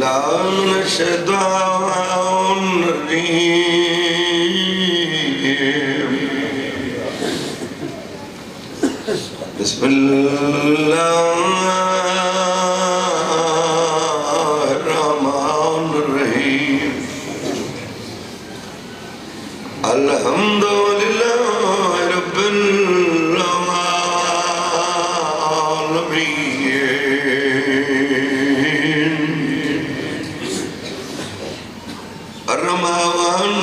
بالله من الشيطان الرجيم بسم الله الرحمن الرحيم الحمد لله رب العالمين الرحمن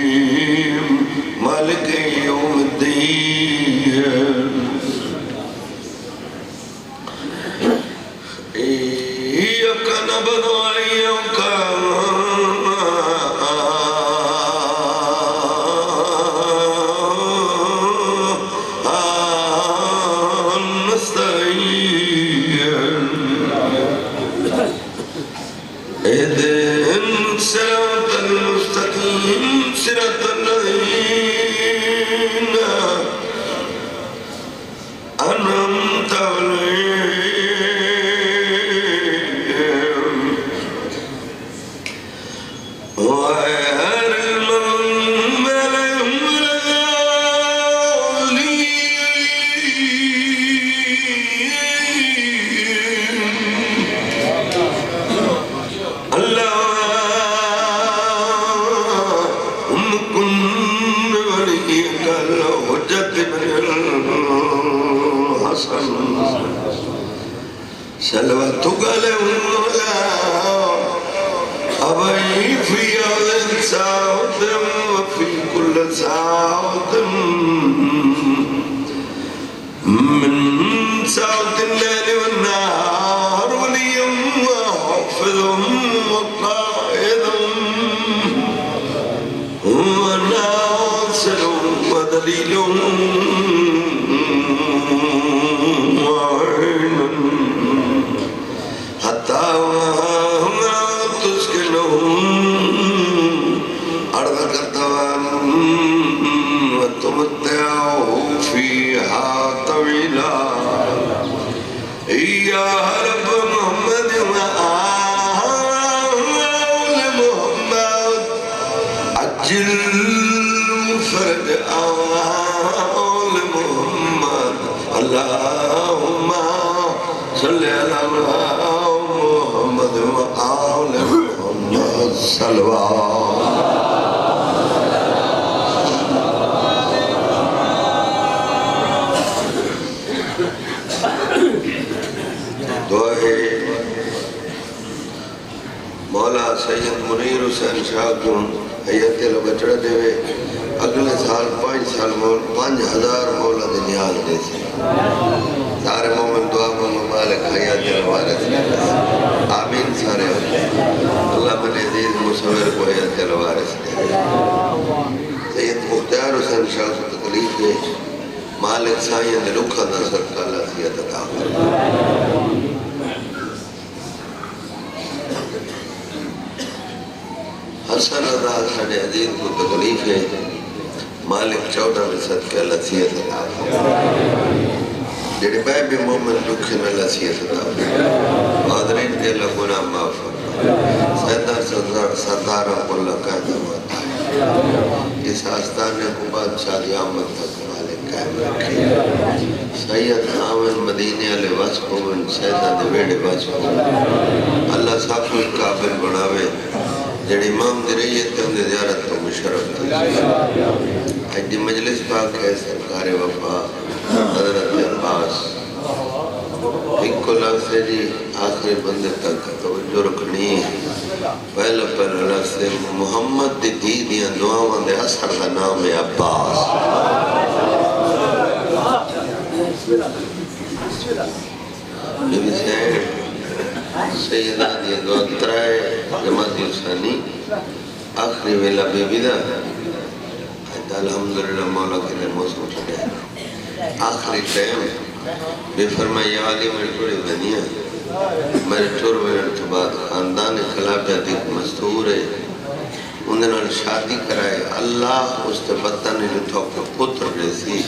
الرحيم مالك يوم الدين إياك نعبد وإياك نستعين اهدنا الصراط المستقيم صراط الذين أنعمت عليهم غير المغضوب عليهم ولا الضالين اللهم كن وليك الحجة بن الحسن صلواتك عليه وعلى أبي في هذا ساعة وفي كل ساعة من ساعة الليل والنهار وليهم وحفظهم وقائدهم وناصرهم ودليلهم وعينهم حتى تسكنهم أرضك طوال وتمتعوا فيها طويلا يا رب محمد وآل محمد عجل فرج آل محمد اللهم صل على محمد وآل محمد صلوات مولا سید منیر حسین شاہ کو حیات البچڑا دے وے اگلے سال 5 سال 5000 مولا دے نیاز دے سے سارے مومن دعا میں مالک حیات الوارث آمین سارے اللہ من عزیز مصور کو حیات الوارث دے سید مختار حسین شاہ کو تکلیف دے مالک سائیں دے رکھا نصر کا اللہ سید عطا حسن رضا ساڑھے عزیز کو تکلیف ہے مالک 14 رسد کے اللہ سید عطا جڑے بے بھی مومن دکھن اللہ سید عطا حاضرین کے اللہ گناہ معاف سیدہ سردار اللہ قائدہ ماتا ہے اس آستان کو بادشاہ آمد تک مالک قائم رکھے سید آمن مدینے علیہ واسقومن سیدہ دویڑ واسقومن اللہ صاحب کو قابل بناوے جڑی امام دی رہی ہے تم نے زیارت تو مشرف تھی آج دی مجلس پاک ہے سرکار وفا حضرت عباس ایک کو لفظ ہے جی آخری بندے تک توجہ رکھنی پہلا لفظ ہے محمد دی دی دیاں دعاواں دے اثر کا نام ہے عباس نبی سید سیدہ دی دعا ترائے جماعت حسانی آخری ویلہ بے بیدہ الحمدللہ مولا کے لئے موسم چھڑے آخری ٹائم بے فرمائی یا علی میرے ٹوڑی بنیا میرے ٹوڑ میں ارتباط خاندان خلافیت ایک مستور ہے اندھے نال شادی کرائے اللہ اس تے بطن جو تھوک پتر رسی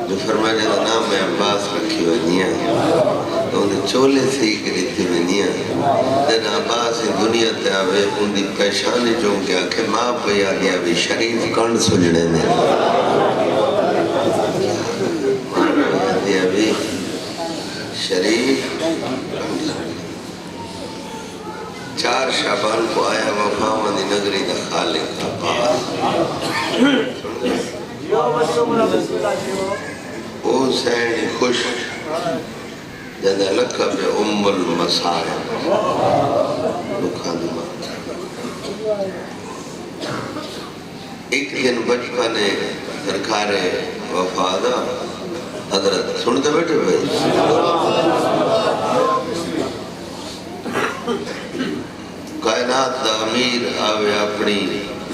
جو فرمائے جانا نام میں عباس رکھی ونیا تو انہیں چولے سے ہی کریتی ونیا دن عباس دنیا تے آوے اندھی پیشانی جو گیا کہ ماں پہ یادی آوے شریف کن سجڑے میں یادی آوے شریف 4 شعبان کو آیا وفامدی نگری دا خالق عباس او سینی خوش جدہ لکھب ام المصائب لکھا دماغ ایک دن بچپنے سرکار وفادہ حضرت سنتے بیٹھے بھائی کائنات دا امیر آوے اپنی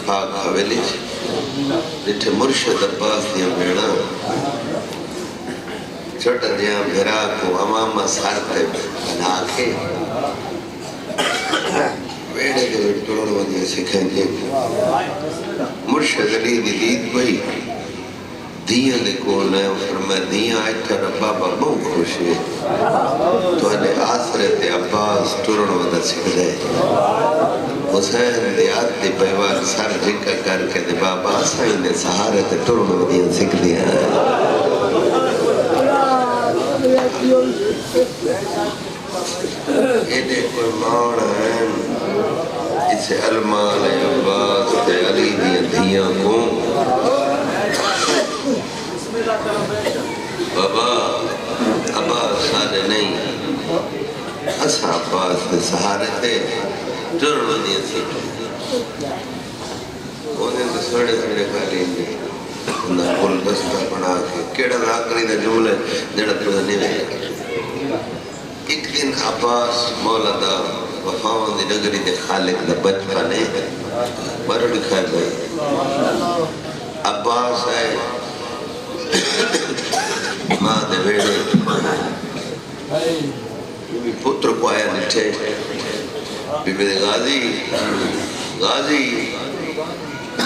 پاک حویلی جٹھے مرشد عباس دیا بیڑا چھوٹا دیا بھیرا کو امامہ سارتے بنا کے بیڑے کے بیٹھوڑ ودیا سکھیں گے مرشد علی دی دید بھئی دیاں دے کول ہے فرمائے دیاں آج تھا بابا بہت خوش ہے تو انہیں آسرت عباس ٹورن ودا سکھ دے حسین دی آتی پیوار سر جکا کر کے دے بابا سائن دے سہارت ٹورن ودیاں سکھ دیا انہیں کوئی مان ہے اسے المال عباس تے علی دیاں کو بابا عباس سارے نہیں اسا عباس دے سہارے تھے جرن ودیاں سکھ انہیں تو سوڑے سوڑے کھالی انہیں کل دستہ بنا کے کیڑا راکری دا جملے جڑا تو نہیں وے ایک دن عباس مولا دا وفاون دی نگری دے خالق دا بچپنے مرڑ کھائے بھائی عباس آئے ماں دے بیڑے بی پتر کو آیا نٹھے بی بی غازی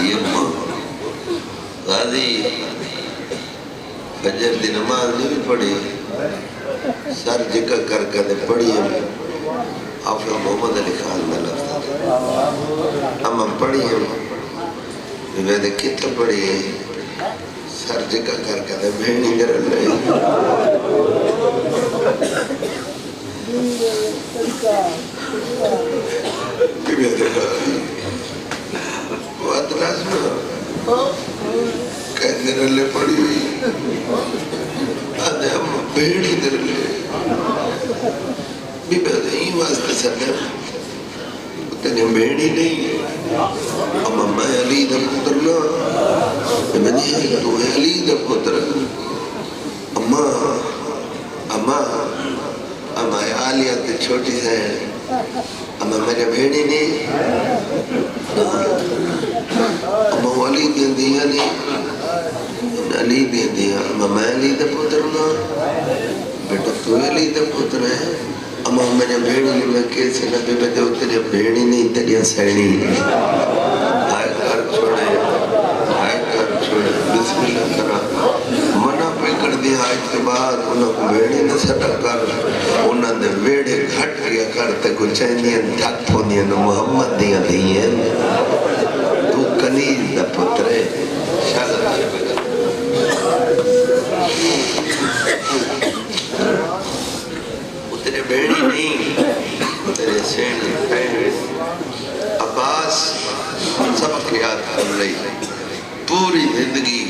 یہ ماں غازی فجر دی نماز نہیں پڑھی سر جکا کر دے پڑھی حافظ محمد علی خان میں لفظ اما پڑھی بی بی کتنا پڑھی سر جکا کر دے بھینی کر لے بی بی بات لازمہ کہنے رلے پڑی ہوئی آدھے ہم بھیڑی در لے بی بی ہی واسطے سنے تنہیں بھیڑی نہیں اما میں علی دا پتر نا میں نہیں تو علی دا پتر اما آلیات چھوٹی سے اما میرے بھیڑی نہیں اما علی دین دیا نہیں علی دین دیا اما میں علی دا پتر نا بیٹا تو علی دا پتر ہے اما میرے بھیڑی نہیں میں کیسے نبی میں دے تیرے بھیڑی نہیں تیرے سینی آئے کر چھوڑے بسم اللہ کرا منہ پہ کر دیا آج کے بعد انہوں کو بھیڑی نہ سٹا کر انہوں نے ویڑے گھٹ کیا کرتے کو چینیاں تھک پھونیاں محمد دیا دیئے تو کنیز دا پترے شاہدہ تیرے بھیڑی نہیں تیرے سینی پہنے عباس سبق یاد کر لئی پوری زندگی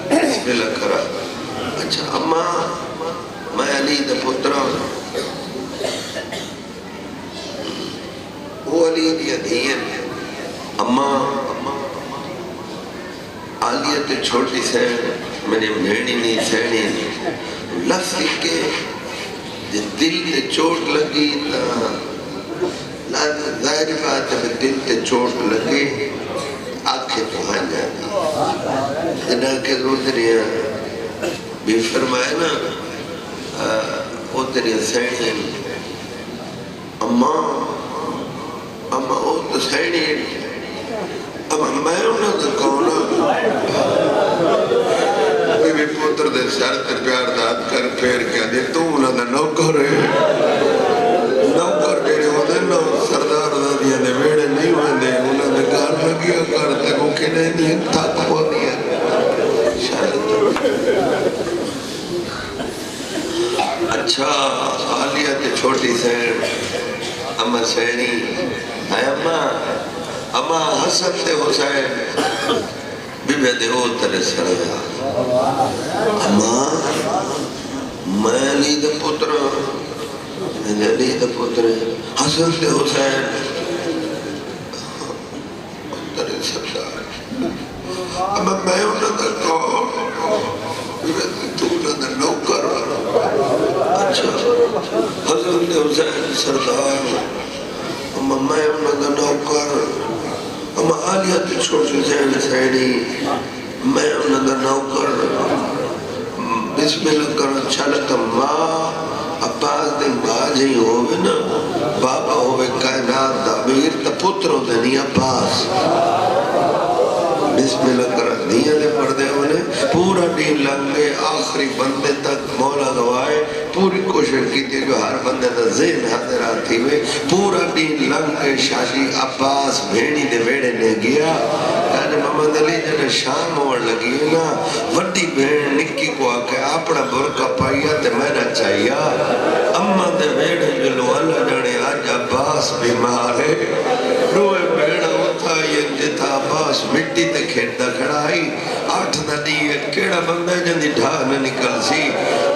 بسم اللہ کرا اچھا اما میں علی دا پترہ وہ علی دیا دھین اما آلیت چھوٹی سین میں نے بھیڑی نہیں سینی لفظ کے دل تے چوٹ لگی ظاہر بات ہے دل تے چوٹ لگی آنکھیں پہن جاتی جنہاں کے روزریاں بھی فرمائے نا وہ تیری سینی اما او تو سینی انہوں نے کہنا میرے پوتر دے سر تے پیار داد کر پھیر کیا دے تو انہوں نے نوکر ہے نوکر جڑے ہوتے نو سردار دادیاں دے ویڑے نہیں ہوندے انہوں نے گھر لگیا کرتے کو کنے نہیں تھک ہو دیا اچھا آلیہ تے چھوٹی سین اما سینی ہے اما حسن تے حسین بی بے دے ہو ترے سردار اما میں علی دے پتر میں علی دے پتر حسن تے حسین ترے سردار اما میں انہوں نے کہا تو انہوں نے نوکر اچھا حضرت حسین سردار اما میں انہوں نے نوکر اما آلیہ تے چھوٹی حسین سینی میں انہوں نے نوکر بسم اللہ کرنا چلتا ماں عباس دے ماں جی ہوئے نا بابا ہوئے کائنات دا امیر تا پتروں دے نہیں عباس بسم اللہ کرنا دیاں دے پردے ہونے پورا دین لنگے آخری بندے تک مولا گوائے پوری کوشش کی تھی جو ہر بندے تا ذہن حاضرات تھی ہوئے پورا دین لنگے شاشی عباس بھیڑی دے ویڑے نے گیا یعنی محمد علی جنہیں شام ہوڑ لگی ہے نا وڈی بھیڑ نکی کو آکے اپنا برکہ پائیا تے میں نہ چاہیا اما دے ویڑے جلو اللہ جانے آج عباس بیمارے روئے بھیڑا ہوتا یہ جتا عباس مٹی تے کھیڑا کھڑائی 8 دنی ایک کیڑا بندہ جندی ڈھا نہ نکل سی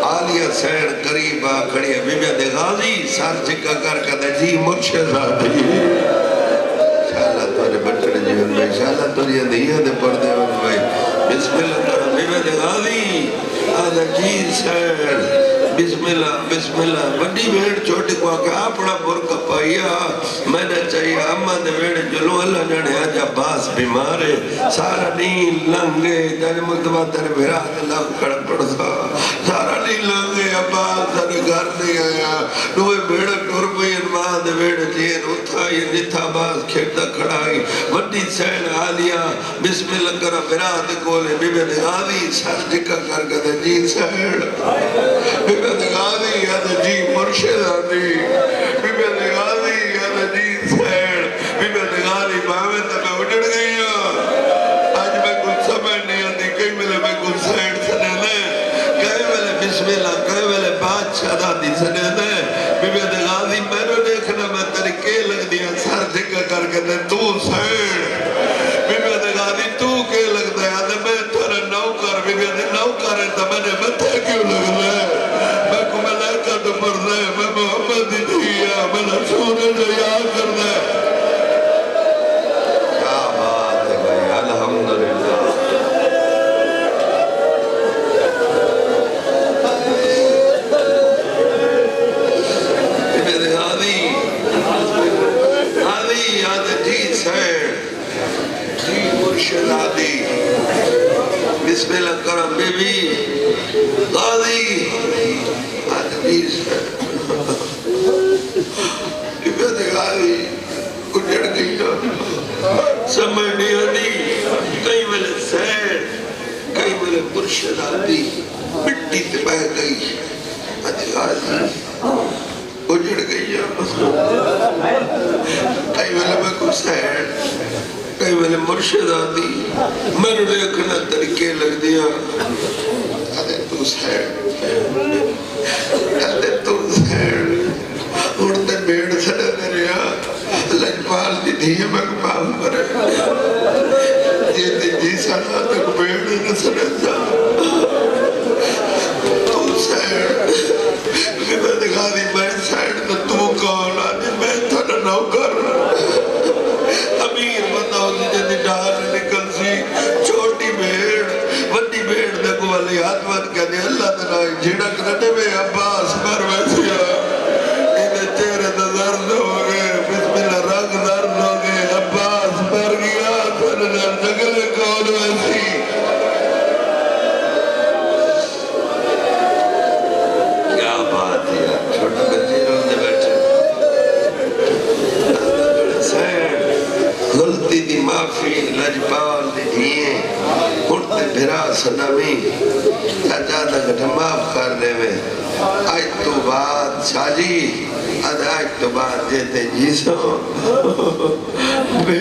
آلیہ سین قریبا کھڑی ہے بی بی دے غازی سار چکا کر کہتے جی مرشد آدھی شاءاللہ توڑے بچڑے جیون میں شاءاللہ توڑے دیئے دے پردے ون میں بسم اللہ کرم بی بی دے غازی آدھا جی سین بسم اللہ بڑی بھیڑ چھوٹی کو آکے اپنا برکہ پائیا میں نے چاہیے اما دے ویڑے جلو اللہ جانے آج عباس بیمارے سارا نیل لنگے جانے مکتبہ تیرے بھیرات اللہ کڑک پڑتا سارا نیل لنگے عباس سارے گھر نہیں آیا نوے بھیڑا ٹوربین ماں دے ویڑے جین اتھائی نتھا عباس کھیڑا کھڑائی وڈی سین آلیا بسم اللہ کرا بھیرات کولے بی بی دے غازی سر جکا کر کہتے جی سین بی بی دے غازی یاد جی مرشد آدھی بی بی دے غازی یاد جی سین بی بی دے غازی باوے تا میں اٹھڑ گئی ہوں آج میں کچھ سمجھ نہیں آتی کئی ملے میں کچھ سین سنے دے کئی ملے بسم اللہ کئی ملے بادشاہ دادی سنے دے بی بی دے غازی میں نے دیکھنا میں طریقے لگ دیا سر جھکا کر کے دے تو سین بی بی دے غازی تو کے لگ دے آدھے میں تھوڑا نوکر بی بی دے نوکر ہے تا میں نے متھے کیوں لگ دے تو پر دے میں محمد ہی دیا میں رسول جو یاد کر دے کیا بات ہے بھائی الحمدللہ میرے آدھی یاد جی سین جی مرشد آدھی بسم اللہ کرم بی بی آدھی آدھیس ہے عبادت غالی اجڑ گئی سمجھ نہیں آنی کئی ملے سین کئی ملے مرشد آدھی مٹی تے بہ گئی آدھی غالی اجڑ گئی کئی ملے میں کو سین کئی ملے مرشد آدھی میں نے دیکھنا طریقے لگ دیا آدھے تو سین کہتے تو زہر اڑتے بیڑ سڑے میرے لجپال دی دھیے میں کمال مرے جیتے جی سڑا تک بیڑ نہ سڑے جا تو زہر میں دکھا دی میں سائڈ میں تو کون آجی میں تھوڑا نوکر امیر بندہ ہوتی جیتے ڈھار نکل سی چھوٹی بیڑ وڈی بیڑ دیکھو والی ہاتھ بات کہتے اللہ تنائی جھڑک رہنے میں عباس مر ویسیا انہیں چہرے تو درد ہو گئے بسم اللہ رنگ درد ہو گئے عباس مر گیا تنہا جگل کون ویسی کیا بات ہے چھوٹا بچے روندے بیٹھے معافی لجپال دیئے اٹھتے بھرا سنمی چاچا تک معاف کر دے میں آج تو بات شاجی آج تو بات جیتے جیسو میں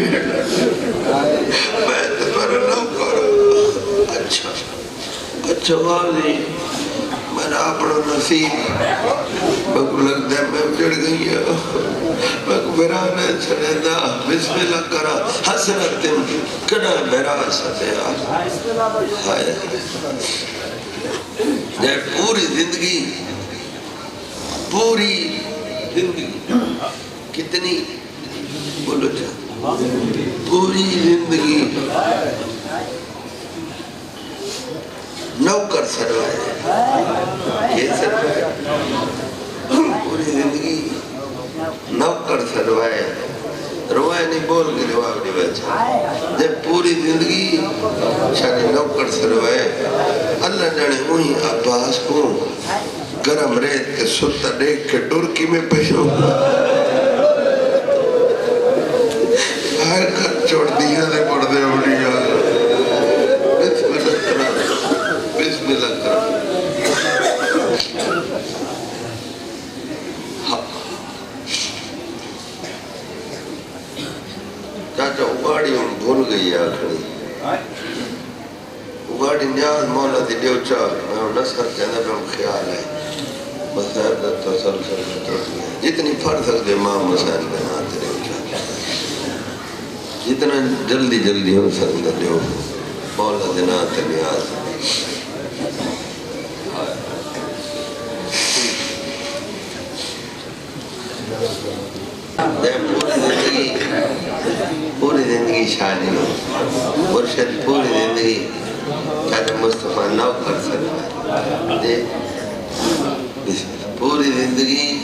تو پر نو کرو اچھا واضی میرا اپنا نصیب میں کو لگتا ہے میں اجڑ گئی ہوں میں کو برانے چھڑے دا بسم اللہ کرا حسرت کنا برا سدیا ہائے جائے پوری زندگی کتنی بولو چاہ پوری زندگی نوکر سروائے یہ سروائے پوری زندگی نوکر سروائے روائے نہیں بول کے رواب نہیں بچا جب پوری زندگی شاید نوکر سروائے اللہ جانے ہوئی عباس کو گرم ریت کے ستا دیکھ کے ڈرکی میں پیشوں آئے کر چھوڑ دیا دے پڑھ دے اڑیا بسم اللہ کرا چاچا اگاڑی ان بھول گئی آخری اگاڑی نیاز مولا دی دیو چاک میں نصر کہنا پہ ہم خیال ہے مسائب دا تسلسل جتنی پڑھ سکتے امام مسائل میں آتے دیو چاک جتنا جلدی ہم سکتے دیو مولا دینا آتے نیاز پوری زندگی شادی مرشد پوری زندگی چاہتے مصطفیٰ نو کر سکتا ہے پوری زندگی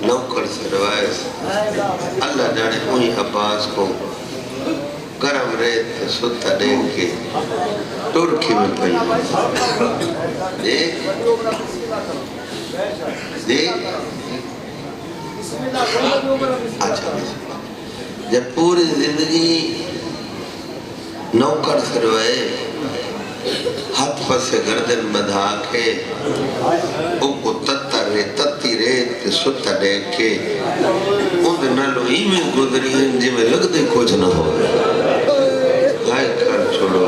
نو کر سکتا ہے اللہ جانے ہوئی عباس کو گرم ریت ستا دیکھ کے ترکی میں پہلے دیکھ اچھا جب پوری زندگی نوکر سروائے ہاتھ پسے گردن بدھا کے ان کو تتی ریت ستا دیکھ کے ان نلو ہی میں گزری ہیں جی میں لگ دے کچھ نہ ہو آئے کر چھوڑو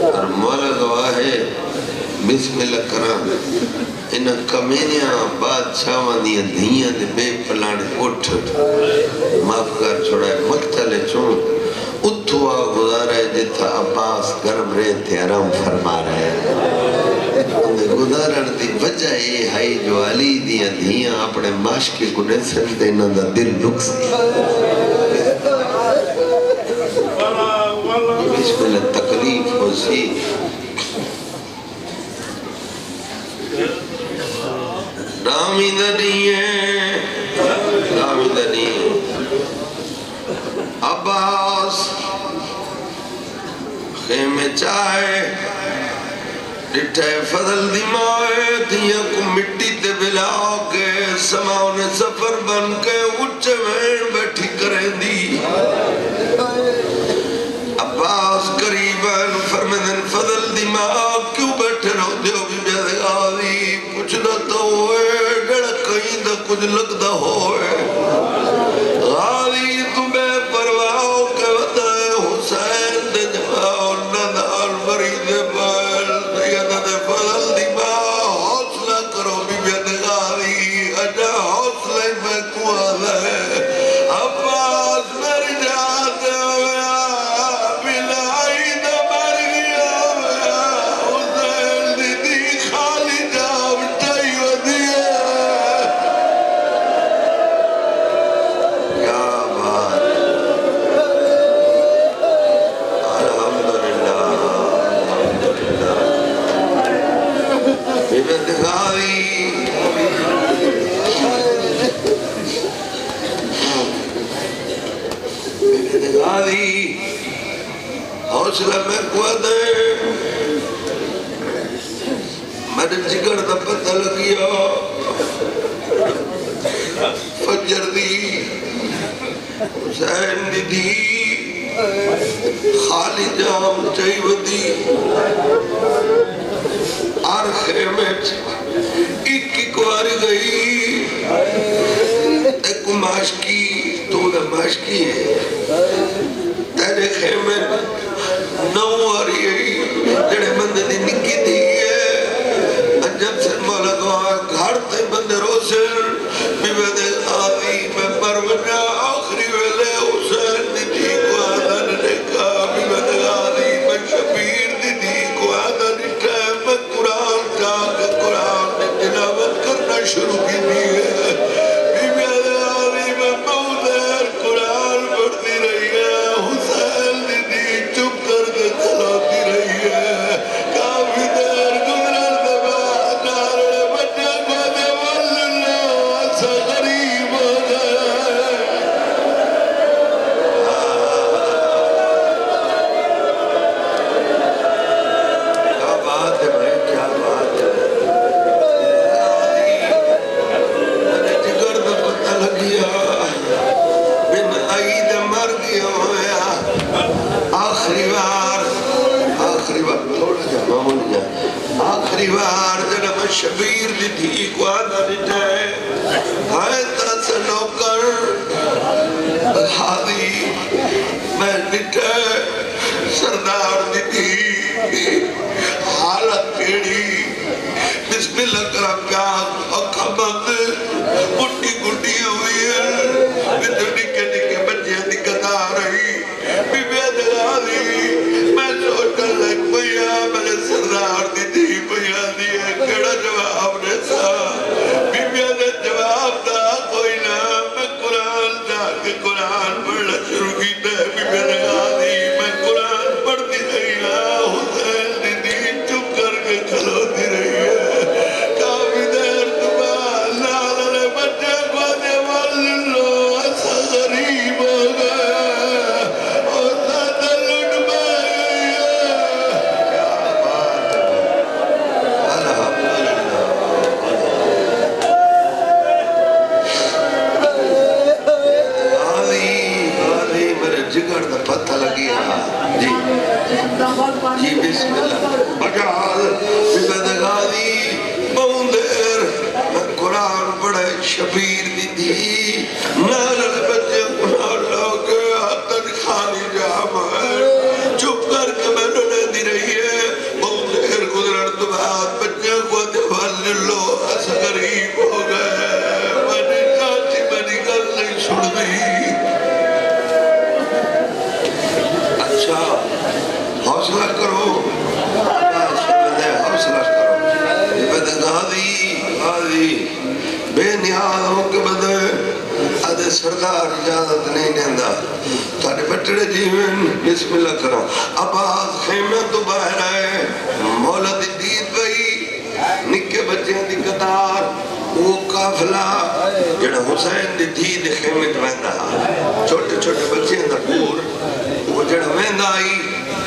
اور مولا گواہ ہے بسم اللہ کرام انہاں کمینیاں بادشاہاں دیاں دھیاں دے بے پلانے اٹھ معاف کر چھوڑائے مقتل چون اتھوا گزارا ہے جتا عباس گرم رہتے آرام فرما رہے ہیں انہیں گزارا دی وجہ یہ ہے جو علی دیاں دھیاں اپنے معاشقے کو نیسن دینا دا دل لکس بسم اللہ تکلیف ہو سی نامی دنی عباس خیمے چاہے ڈٹھے فضل دی مائے دیا کو مٹی تے بلا کے سماؤں نے سفر بن کے اچھے وین بیٹھی کریں دی عباس قریباً فرمدن فضل دی ماں کیوں بیٹھے رہو دیو بھی بیدے آدھی پوچھنا تو ہوئے ڈڑا کہیں دا کچھ لگتا ہوئے آدھی تمہیں پرواہوں کے بتائے حسین دے جماؤ ندال مرید بال سیدہ دے فضل دی ماں حوصلہ کرو بھی بیدے آدھی اجا حوصلہ میں کو آدھا ہے عباس میری جاتے ہوئے حوصلہ میں کو دے میرے جگر دا پتہ لگیا فجر دی حسین دی خالی جام چاہی ودی آر خیمے ایک واری گئی ایک ماشکی تو دا ماشکی ہے تیرے خیمے نو واری گئی جڑے بندے دی نکی دی ہے جب سے مولا دعا گھر تے بندے روسر بی بدے آدھی میں پروجہ آخری ویلے حسین دی تھی کو آدھا نکا بی بدے آدھی میں شبیر دی تھی کو آدھا نکا میں قرآن چاک قرآن نے تلاوت کرنا شروع کی دی ہے بی بدے آدھی میں بہتر قرآن پڑھتی رہی ہے حسین دی تھی چپ کر کے کھلاتی رہی ہے کافی دیر گزرل دبا نارے بچے کو دے واللہ ایسا غریب ہو گیا کیا بات ہے بھائی کیا بات ہے میں جگر دا پتہ لگیا بن عید مر گیا ہویا آخری بار تھوڑا جا معمول جا آخری بار جنب شبیر دی تھی کو آدھا نٹھائے ہائے تاسا نوکر ہادی میں نٹھائے سردار دی تھی حالت کیڑی بسم اللہ کرم کیا اکھا بند گھٹی گھٹی ہوئی ہے بندو نکے نکے بچے دکھتا رہی بی بید غالی میں سوچا لگ پیا میں سردار دی تھی پیا دیئے کڑا جواب رسا بی بید جواب دا کوئی نہ میں قرآن جا کے قرآن پڑھنا شروع کی دے بی بید غالی میں قرآن پڑھتی رہی حسین دی تھی چپ کر کے کھلوتی رہی ہے کافی دیر دبا لالے بچے کو دے واللہ ایسا غریب ہو گیا ایسا دلڑ میں گئی ہے کیا بات ہے الحمدللہ آلی میرے جگر دا پتہ لگیا جی بسم اللہ بجال ببد غالی بوندر میں قرآن پڑھے شبیر دی دی نارل بچے قرآن لوگے آتن خالی جام ہے چپ کر کے میں نے دی رہی ہے بوندر گزرن تو بعد بچے کو دیوال لو ایسا غریب ہو گئے میں نے چاچی میں نکل نہیں سن دی اچھا حوصلہ کرو حوصلہ کرو بد غازی بے نیاز ہو کے بدے ادھے سردار اجازت نہیں دیندہ تھاڑے بچڑے جیوین بسم اللہ کرو عباس خیمہ تو باہر آئے مولا دی دید بھئی نکے بچے دی قطار وہ قافلہ جڑا حسین دی دید خیمہ تو ویندہ چھوٹے چھوٹے بچے دا پور وہ جڑا ویندہ آئی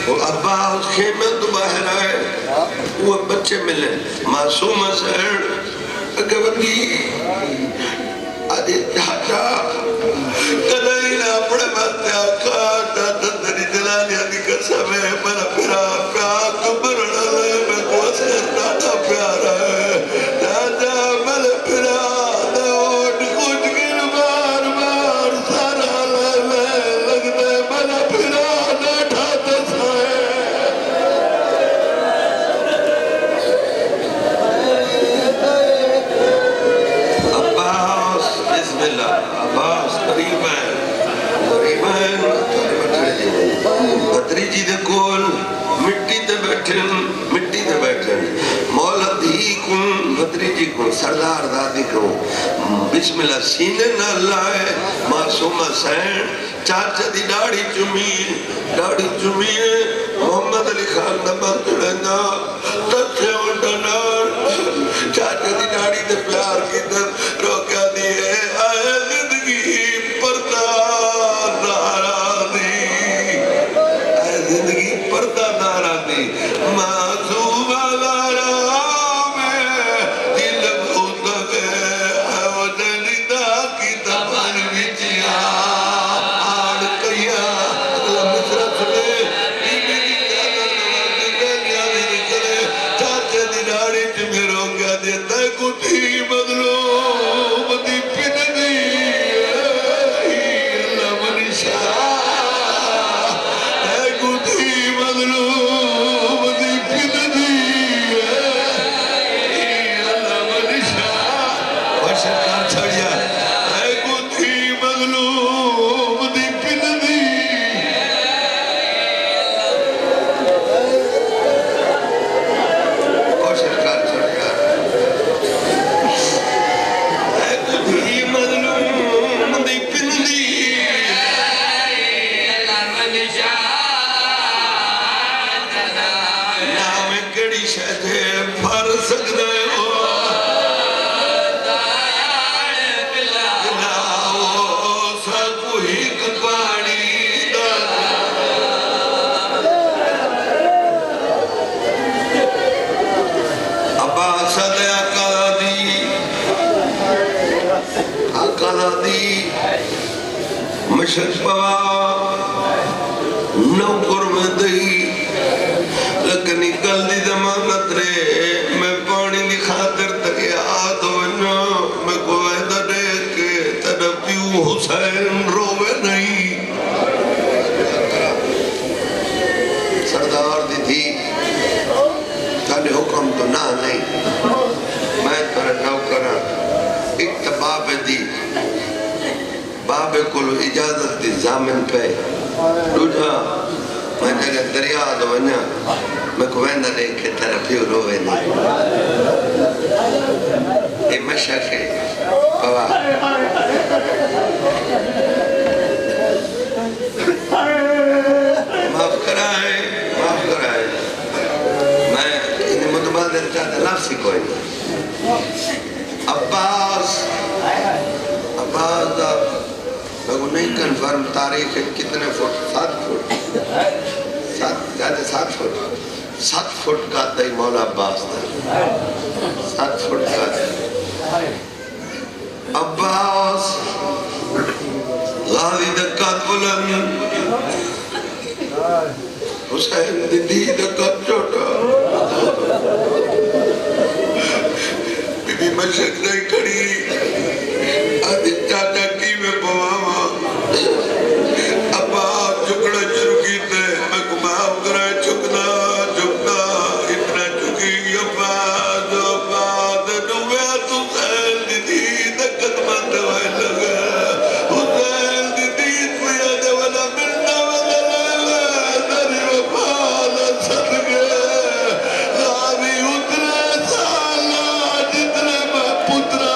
وہ عباس خیمہ تو باہر آئے وہ بچے ملے معصوم سہر اگوٹی آدھی چاچا کدائی نہ اپنے باتیں آقا چاچا تری جلالی آدھی قسم ہے میرا پیار پیار تو برڑا لے میں کو اسکر ڈاٹا پیارا ہے چاچا میرے پیار دے اوٹ کچھ گر بار بار سارا لے لگ دے میرا پیار ڈاٹا تسائے عباس قریبین بطریجی دے کول مٹی دے بیٹھن مولا دھی کن بطریجی کن سردار دادی کن بسم اللہ سینے نہ لائے معصوم حسین چاچا دی ڈاڑی چمی محمد علی خان نمت چڑھنا تچھے اٹھنار چاچا دی ڈاڑی دے پیار کی در روکا دیئے آئے زندگی پردہ دارا دی آئے زندگی پردہ دارا دی معصوم دارا میں دل بھوت گئے وہ جنیدہ کی دبن بچیا آڑ کیا آقا دی مشرق پوا نوکر میں دئی لیکن گل دی ضمانت رے میں پانی دی خاطر دریا دونیا میں کو وعدہ دے کے تیرا پیو حسین روے نہیں سردار دی تھی کل حکم تو نہ نہیں میں تیرا نوکر ایک باب دی باب کلو اجازت دی زامن پہ دوجا میں جگہ دریا دو ونیا میں کو ویندہ دیکھے تیرا پیو روے نہیں یہ مشک ہے بابا معاف کرائے میں انہیں متبادل چاہتا لفظی کوئی نہیں عباس دا میں کو نہیں کنفرم تاریخ ہے کتنے فٹ 7 فٹ 7 فٹ کا دائی مولا عباس دا 7 فٹ کا دائی عباس غازی دکات بلند حسین دی دکات چھوٹا بی بی مشک نہیں کھڑی آدھی چاچا کی میں پواما ابا چکڑا شروع کی تے میں کو معاف کرائے چکنا اتنا چکی ابا دنویا تو سیل دی دی دکت ماندے وائے لگا حسین دی دی تویا دے والا ملنا والا لگا دری وفالا صدقے غازی اتنے سالا جتنے میں پترا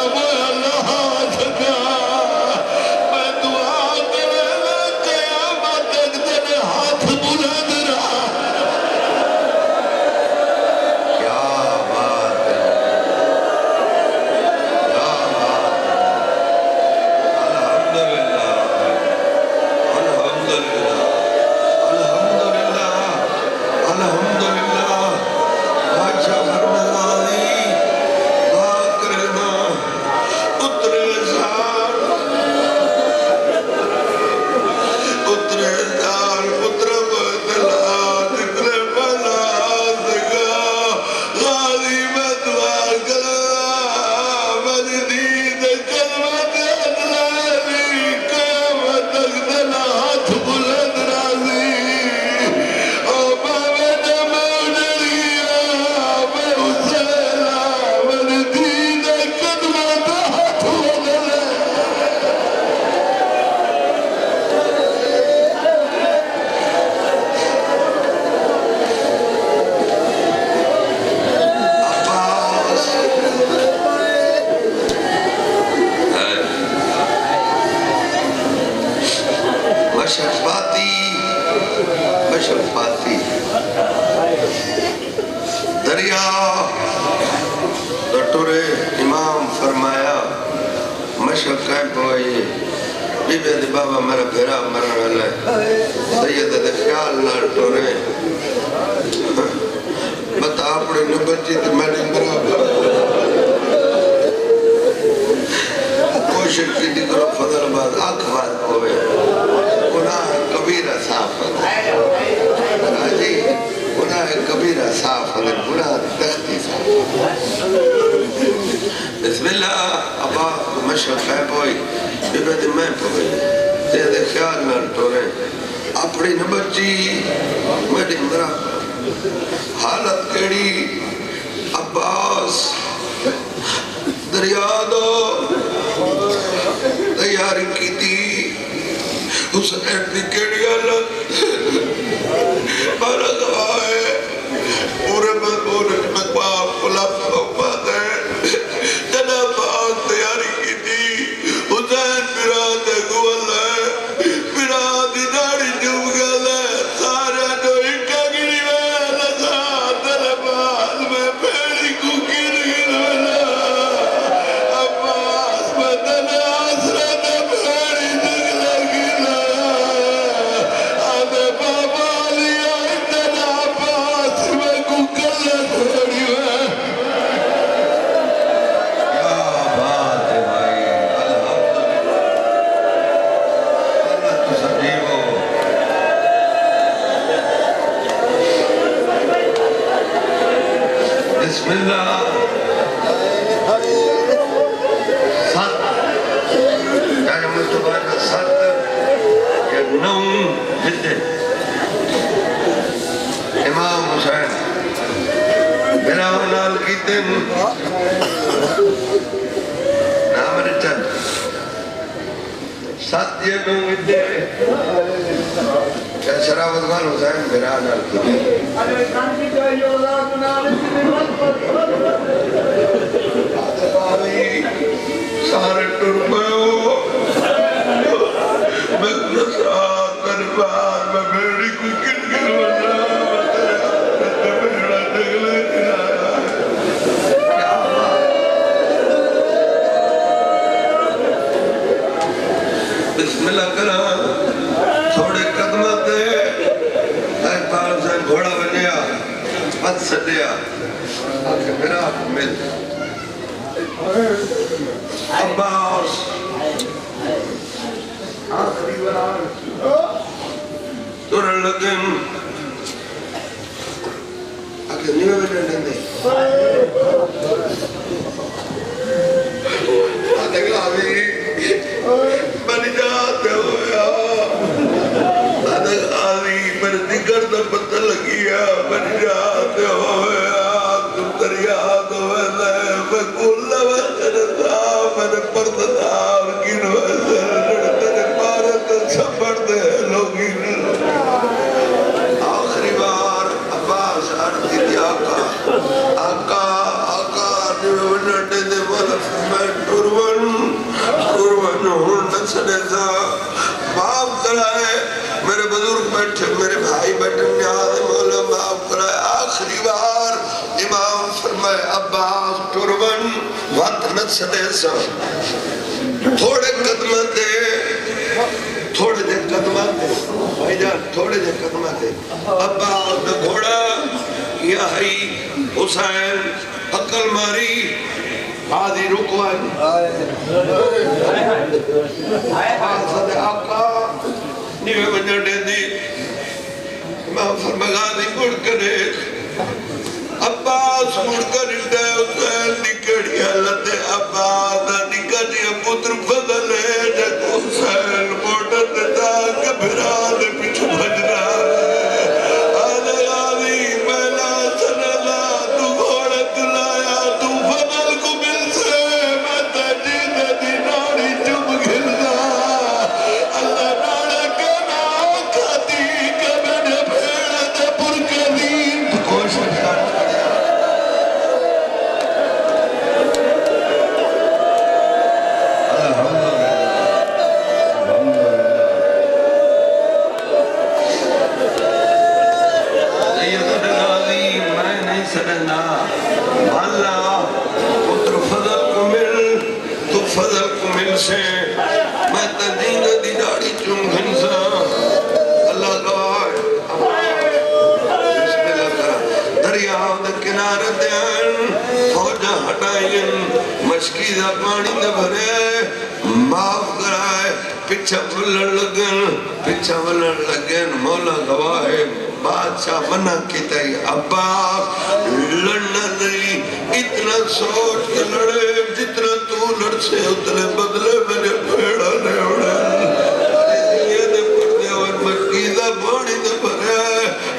شفاتی دریا دٹورے امام فرمایا مشک کہیں پوئی بی بی دی بابا میرا بھیرا مرن والے سید دے خیال نہ ٹورے بتا اپنے نبچی تے میڈی مرا کوشش کی دی کرو فضل بعد آنکھوات ہوئے گناہ کبیرہ صاف ہے راجی گناہ کبیرہ صاف ہے گناہ تختی صاف بسم اللہ ابا مشرق ہے پوئی بی بی دی میں پوئی دے خیال نہ ٹورے اپنی نبچی میڈی مرا حالت کیڑی عباس دریا دو تیاری کی تھی حسین دی کیڑی حالت مارا گواہ ہے پورے مقباب خلاف مقبات ہے جناب آج تیاری کی تھی حسین میرا دے گوال ہے میرا دی داڑی جب گل ہے سارے جو اٹھا گری میں لگا دل باز میں پیڑی کو گر والا عباس میں دل آسرت پیڑی دل گلا آدھے بابا لیا اتنا بسم اللہ سات یعنی مصطفیٰ کا سات یا نو جدے امام حسین میرا نال کیتے نام رچن سات یا نو جدے کیا شرافت خان حسین میرا نال کیتے سارے ٹرمائیو میں نسات دربار میں بیڑی کوئی کن کے وجہ میں بیڑا دگلے آیا کیا بات بسم اللہ کرا تھوڑے قدمت دے اقبال حسین گھوڑا بنیا پت سٹیا آکے میرا مل عباس آخری وران تورن لگن آکے نیوے بننے لندے آدھے گلاوی بنی جاتے ہویا آدھے گلاوی پر دیگر دا پتہ لگیا بنی جاتے ہویا تم دریاد ہوئے لے میں کھولا وزرتا میں نے پرددار کن وزر لڑتے نے پارت سپڑ دے لوگی آخری بار عباس آرتی دی آقا نیوے ونڈے دے ملف میں ٹورون ہون نسلے تھا معاف کرائے میرے بزرگ بیٹھے میرے بھائی بیٹھے نیاز مولا معاف کرائے آخری بار امام فرمائے عباس ٹورون وقت نسلے سا تھوڑے قدمت دے تھوڑے دے قدمت دے بھائی جان تھوڑے دے قدمت دے عباس دا گھوڑا یہی حسین حقل ماری آدھی رکوان آسد آقا نیوے بنجھڑے دی امام فرمگا دی گھڑ کرے عباس گھڑ کر اٹھے حسین نکڑی حالت عباس نکڑی پتر فضل ہے جگ حسین موٹر دیتا کبھرا دے پیچھو بھجنا آدھے آدھی پہلا سنلا تو گھوڑے تلایا تو فضل کو مل سے میں تجید دی ناڑی چم گھلنا اللہ ناڑا کے نام کھاتی کہ میں نے بھیڑ دے پر قدیم تو کوشش کر فضل کو مل سے میں تدین دی داڑی چون گھنسا اللہ گواہ بسم اللہ کرا دریاؤ دا کنار دیان فوجہ ہٹائیں مشکی دا پانی دا بھرے معاف کرائے پچھا ولن لگن مولا گواہ بادشاہ منع کی تائی عباس لڑنا نہیں اتنا سوچ کے لڑے جتنا تو لڑ سے اتنے بدلے میرے پھیڑا نے اڑے یہ دے پڑھنے اور مشکیزہ بانی دے بھرے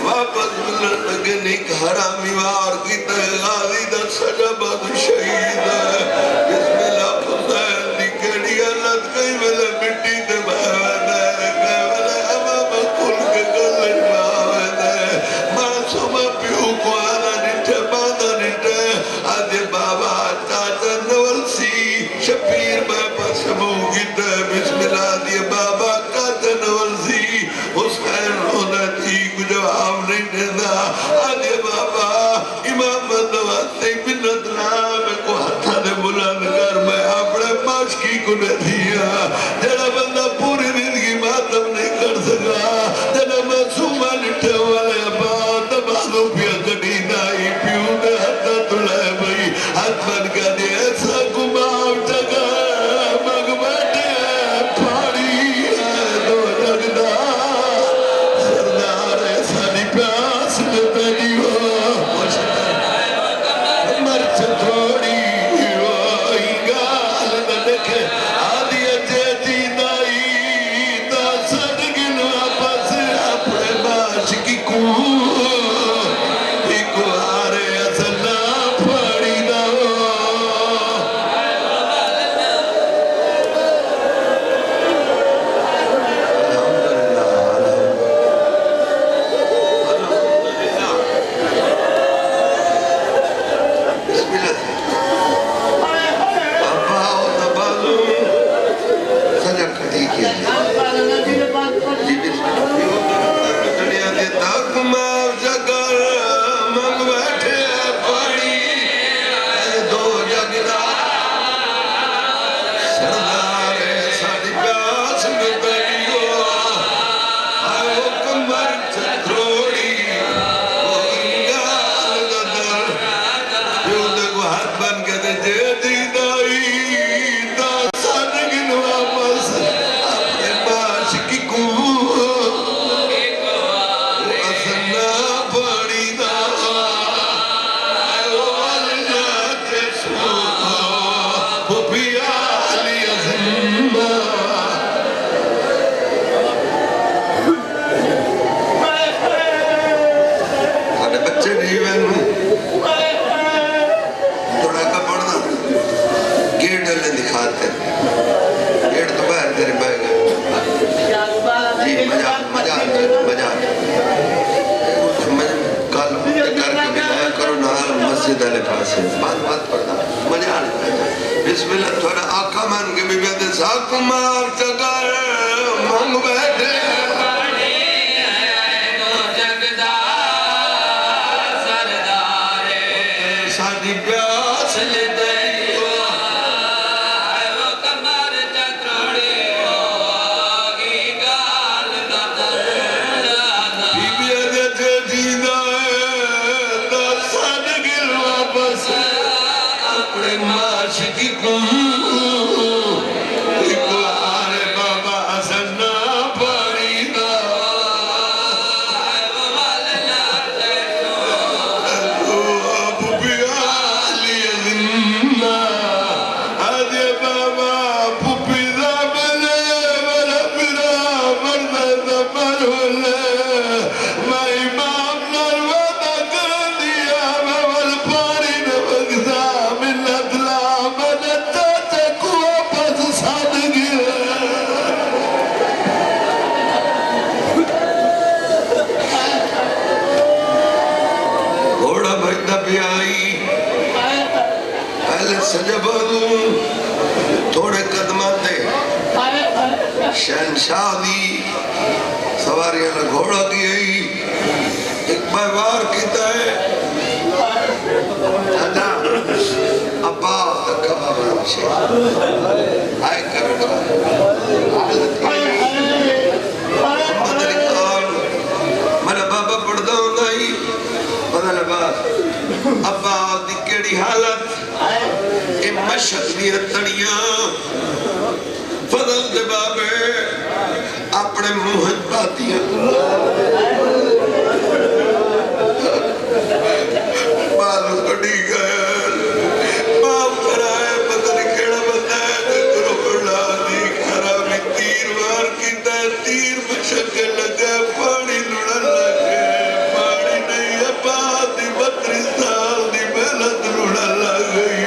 واپس ملن لگے نیک حرامی وار کی تائی غازی دا سجا باد شہید ہے بسم اللہ حسین نکڑی اللہ کئی ملے مٹی دے بھاوے دے کئی ملے امام کل کے گلن بھاوے دے معصومہ پیو کو آنا نٹھے باندھا نٹھے آدھے بابا چاچا نول سی شپیر بابا سموگی دے بسم اللہ دیے بابا چاچا نول سی حسین رونا تھی کچھ جواب نہیں دینا آدھے بابا امام مدواستے منت نام کو ہتھا دے بلند کر میں اپنے ماشکی کو نہ دیا جڑا بندہ پوری زندگی ماتم نہیں کر سکا جڑا معصومہ نٹھے والے بات بازو پیا کٹی نائی پیو نے ہتھا تلائے بھئی ہاتھ بن کا دے ایسا گماؤ جگہ مگ بیٹھے پھاڑی ہے دو جگدہ سردار ایسا نہیں پیاس میں پہنی ہو بجا کل کر کے ملایا کرو نال مسجد والے پاسے بات پڑھنا مجا بسم اللہ تھوڑا آقا مان کے بھی بیٹھے ساکھ مار چکر مانگ بیٹھے سادی پیاس لے دے تھوڑے قدمات شہنشاہ دی سواری اللہ گھوڑا دی ایک بار کیتا ہے دادا ابا دکھا بابا رمشے آئے کرنا محمد علی خان میرا بابا پڑھتا ہوں نہیں پتہ لبا ابا دی کیڑی حالت مشک دی تڑیاں فضل دے بابے اپنے موہن پاتیاں بازو کڑی گئے باپ کرائے پتہ نہیں کیڑا بندہ ہے روڑا دی خرابی تیر وار کی تیر مشک لگے پانی لڑا لگے پانی نہیں ہے بات دی 32 سال دی محنت لڑا لگے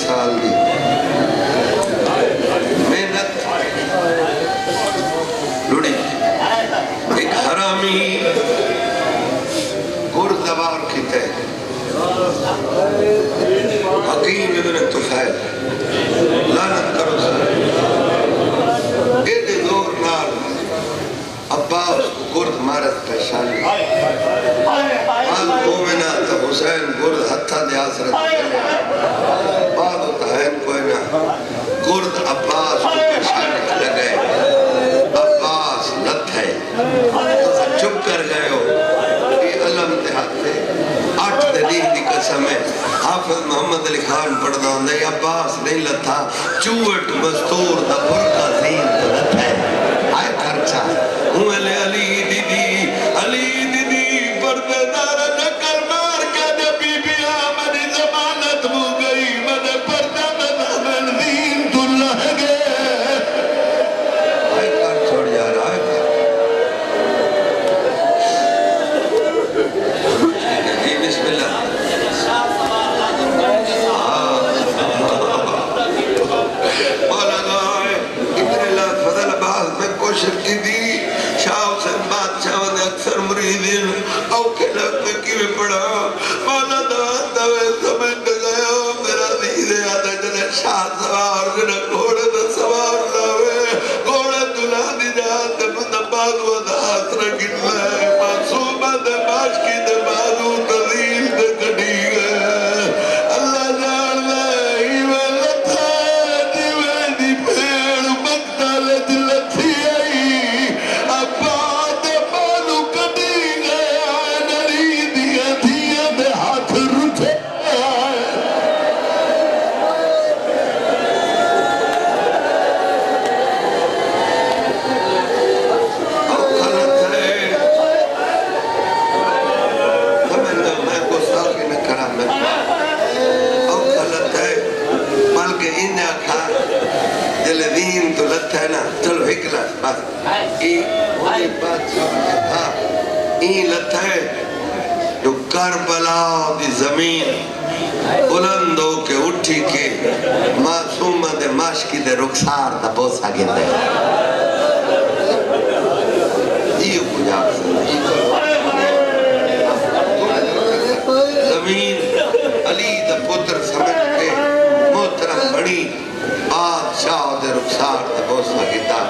سال دی محنت لڑی ایک حرامی گردوار کھتے حکیم ابن طفیل لعنت کرو سر ایڈے دور نال عباس کو گرد مارت پہشانی آل مومنہ تا حسین گرد حتہ دے آسرت بعد ہوتا ہے کوئی نہ گرد عباس کو پہشانی لگے عباس لت ہے چپ کر گئے ہو یہ علم تحت ہے 8 دین دی قسم ہے حافظ محمد علی خان پڑھنا ہوں نہیں عباس نہیں لتھا چوٹ مستور دا برکہ زین تو لت ہے آئے خرچہ ہوں علی دیدی پردے دارا نکر مار کے نبی بھی آمنی زمانت مو گئی من پردہ مدامن دین تو لہ گئے آئے کار چھوڑ جا رہا ہے جی بسم اللہ مولا گائے دین تو لتا ہے نا چلو ایک لاس بات ایک بات ہاں این لتا ہے جو کربلا دی زمین بلند ہو کے اٹھی کے معصومہ دے ماشکی دے رخسار دا بوسا گندہ ہے یہ کچھ آپ سے زمین علی دا پتر سمجھ کے محترم بڑی بادشاہ دے رخسار دا بوسا گندہ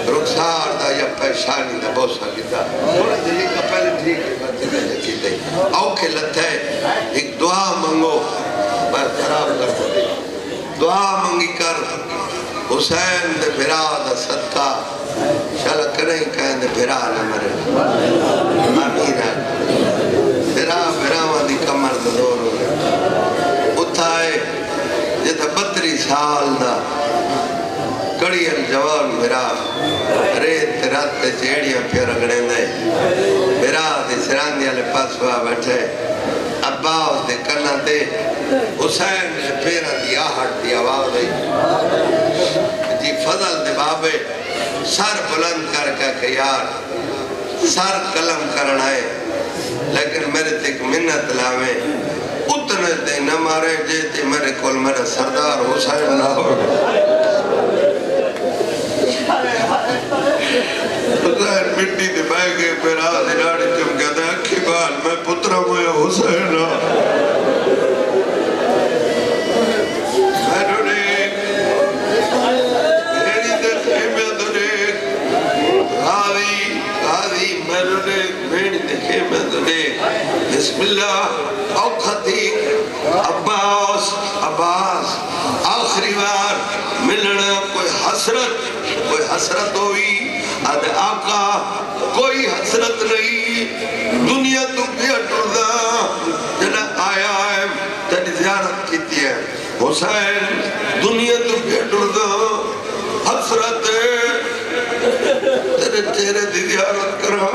رخسار دا یا پیشانی دا بوسا گندہ تھوڑا دلی کا پہلے ٹھیک ہے بچے دے جکیتے ہیں اوکے لتا ہے ایک دعا منگو میں خراب کر دے دعا منگی کر حسین دے بھرا دا صدقہ شالا کریں کہیں دے بھرا نہ مرے آمین ہے بھرا دی کمر دا دور ہو گئے اتھائے جیتا 32 سال دا کڑی الجوان بھرا ریت رات تے چیڑیاں پھر رگڑیں دے بھرا دی سراندی علی پاس ہوا بیٹھے عباس دے کرنا دے حسین نے پیرا دی آہٹ دی آواز ہے جی فضل دے بابے سر بلند کر کہ یار سر قلم کرنا ہے لیکن میرے تک منت لاویں اتنے دے نہ مارے جیتے میرے کول میرا سردار حسین نہ ہو حسین مٹی دے بائے گئے پیرا دی ڈاڑی چم کہتا ہے اکھی بال میں پترہ مویا حسین میں نے میری دے خیمہ دنے غازی میں نے میری دے خیمہ دنے بسم اللہ اوکھتی عباس آخری بار ملنا کوئی حسرت ہوئی آدھے آقا کوئی حسرت نہیں دنیا تو کیا ٹردہ جنہ آیا ہے تیری زیارت کیتی ہے حسین دنیا تو کیا ٹردہ حسرت تیرے چہرے دی زیارت کرا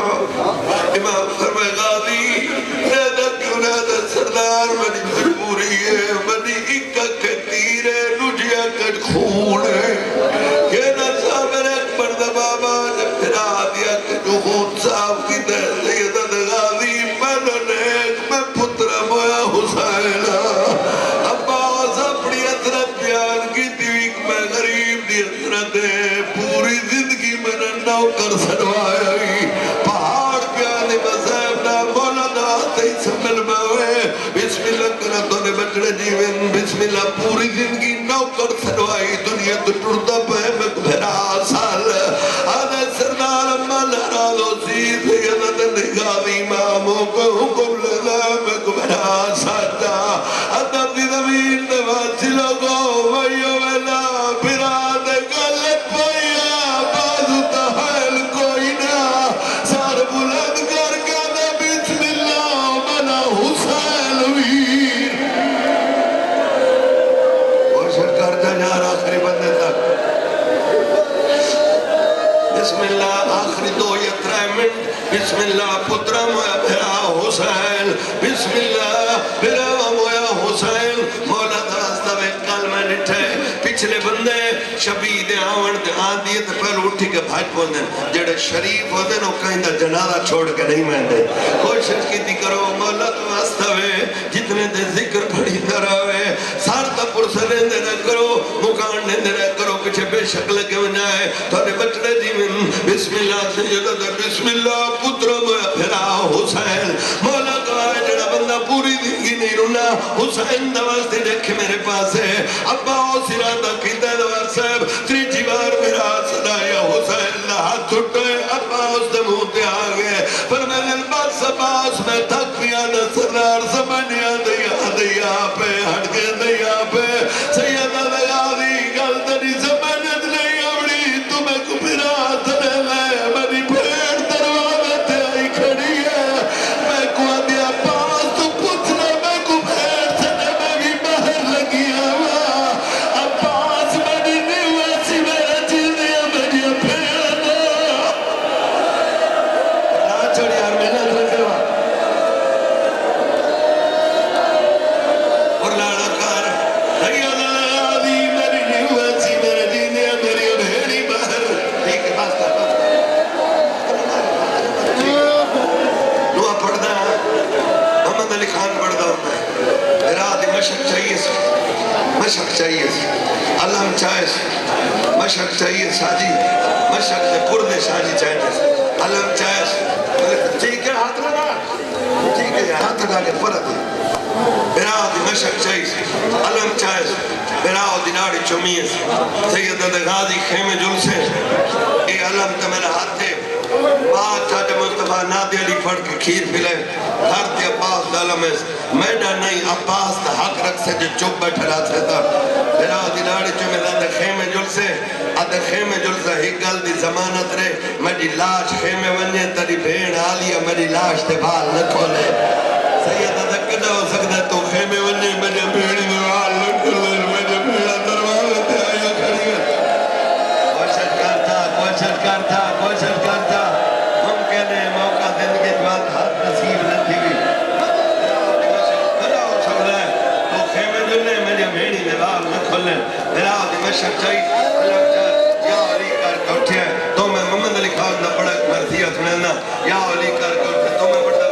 امام فرمائے غازی نیدہ کیوں نیدہ سردار منی مجبوری ہے منی اکا کتیر ہے نجیا کٹ خون ہے یہ نسا میرے اکبر دا بابا نے پھرا دیا کہ جو خون صاحب کی دہ سیدہ غازی میں پترہ مویا حسین عباس اپنی حسرت بیان کی دیوک میں غریب دی حسرت ہے پوری زندگی میں نو کر سنوایا ہی پہاڑ پیانے مذہب نہ مولا نہ آتے ہی سمل باوے بسم اللہ کرا تو نے بچڑے جیون بسم اللہ پوری زندگی نو کر سنوائی دنیا تو ٹرتا پہ میں بھرا سال آدھے سردار اما لہرادو سید سیدت نگاہی ماموں کو حکم لگا میں بھرا ساتا آدھا دی زمین نواسی لوگوں ویو ویلا بھرا دے گلت پایا بازو تحیل کوئی نہ سار بلند کر کے دے بسم اللہ منا حسین ویر کوشش کرتا جا رہا آخری بندے تک بسم اللہ آخری 2 یا 3 منٹ بسم اللہ پترہ مویا بھرا حسین بسم اللہ بھرا مویا حسین مولا دراستہ میں کلمہ نٹھے پچھلے بندے شبید آون دے آدیت پہلو اٹھی کے بھاج پوندن جڑے شریف ہوتے نو کہیں دا جنازہ چھوڑ کے نہیں مہندے کوشش کی تھی کرو مولا دراستہ میں جتنے دے ذکر پڑی دراوے سارتا پرسنے دے نہ کرو مکان دے نہ کرو پچھے بے شکل کے ونائے تو نے بچڑے جیون بسم اللہ سیدت بسم اللہ پتر مویا بھرا حسین مولا کہا جڑا بندہ پوری زندگی نہیں رونا حسین دواستے دیکھے میرے پاس ہے ابا سرادہ کی دوار صاحب تریجی بار میرا صدایا حسین ہاتھ اٹھے ابا اس دموتے آگئے پر میں نے الباس عباس میں تھک پیا نصرار سمنیا دیا پہ ہٹ کے دیا پہ سیدہ غازی گل تری سمنت نہیں اوڑی تمہیں کو پھرا تھنے لے منی پھیڑ دروازہ تے آئی کھڑی ہے میں کو دیا پاس تو پوچھنا میں کو پھیڑ تھنے میں بھی باہر لگیا ہوا اب چاہیے علم چاہیے مشق چاہیے شادی مشق سے پرد شادی چاہیے علم چاہیے ٹھیک ہے ہاتھ لگا ٹھیک ہے ہاتھ لگا کے پرد براؤ دی مشق چاہیے علم چاہیے براؤ دی ناڑی چمیے سید غازی خیمے جل سے اے علم تا میرا ہاتھ ہے بات چاہتے مصطفیٰ نادی علی پڑھ کے کھیر پلے ہر تے عباس دالم ہے میڈا نہیں عباس تا حق رکھ سے جو چپ بیٹھا رہا تھے تا میرا دیناڑی جو میں دے خیمے جل سے آدھے خیمے جل سے ہی گل دی زمانت رہے میری لاش خیمے ونجے تری بھین آلیا میری لاش تے بھال نہ کھولے سید آدھے کدھا ہو سکتا ہے تو خیمے ونجے میری بھیڑی میں بھال نہ کھولے میری بھیڑا دروازے تے آیا کھڑی ہے کوشش کرتا ممکن ہے موقع زندگی بات ہاتھ نصیب نہ تھی بھی بڑا ہو سکتا ہے تو خیمے جلنے میری بھیڑی میں بھال نہ کھولے میرا دمشق چاہیے اللہ چاہیے یا علی کر کے اٹھے تو میں محمد علی خان نہ بڑا مرضیہ سنینا یا علی کر کے اٹھے تو میں بڑا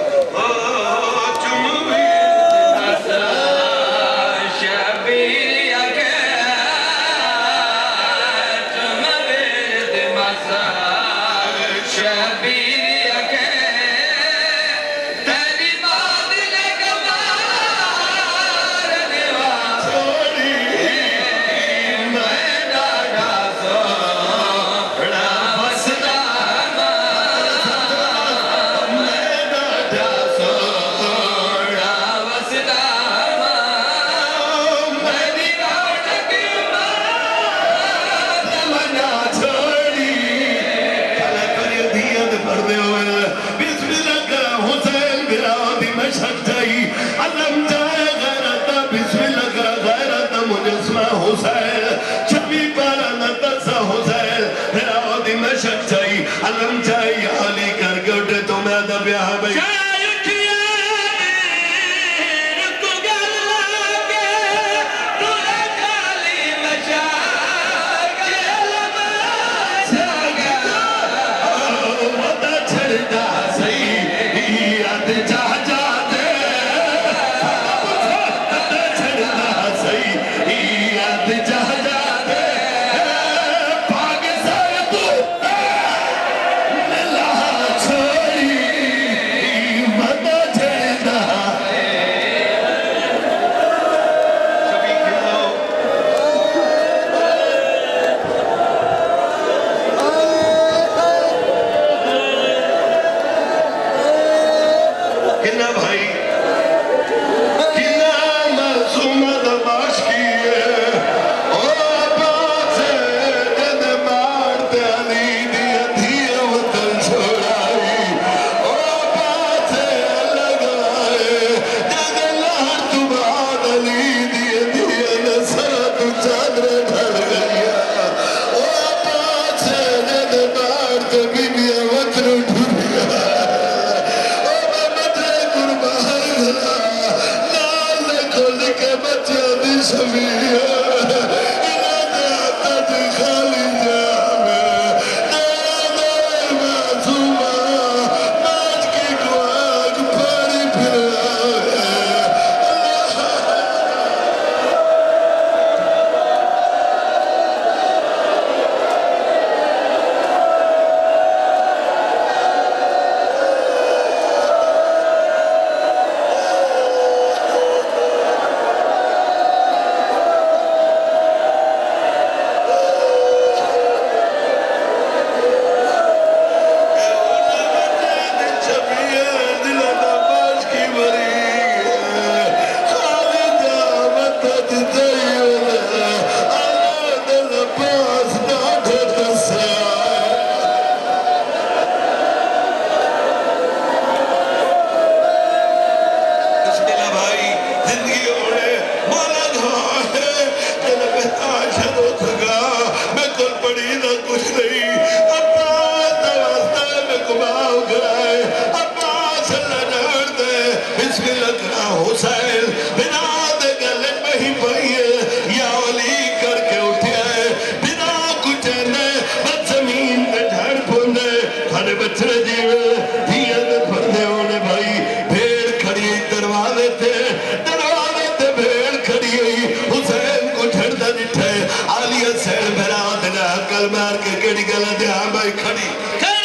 مار کے کیڑی گلا دے ہاں بھائی کھڑی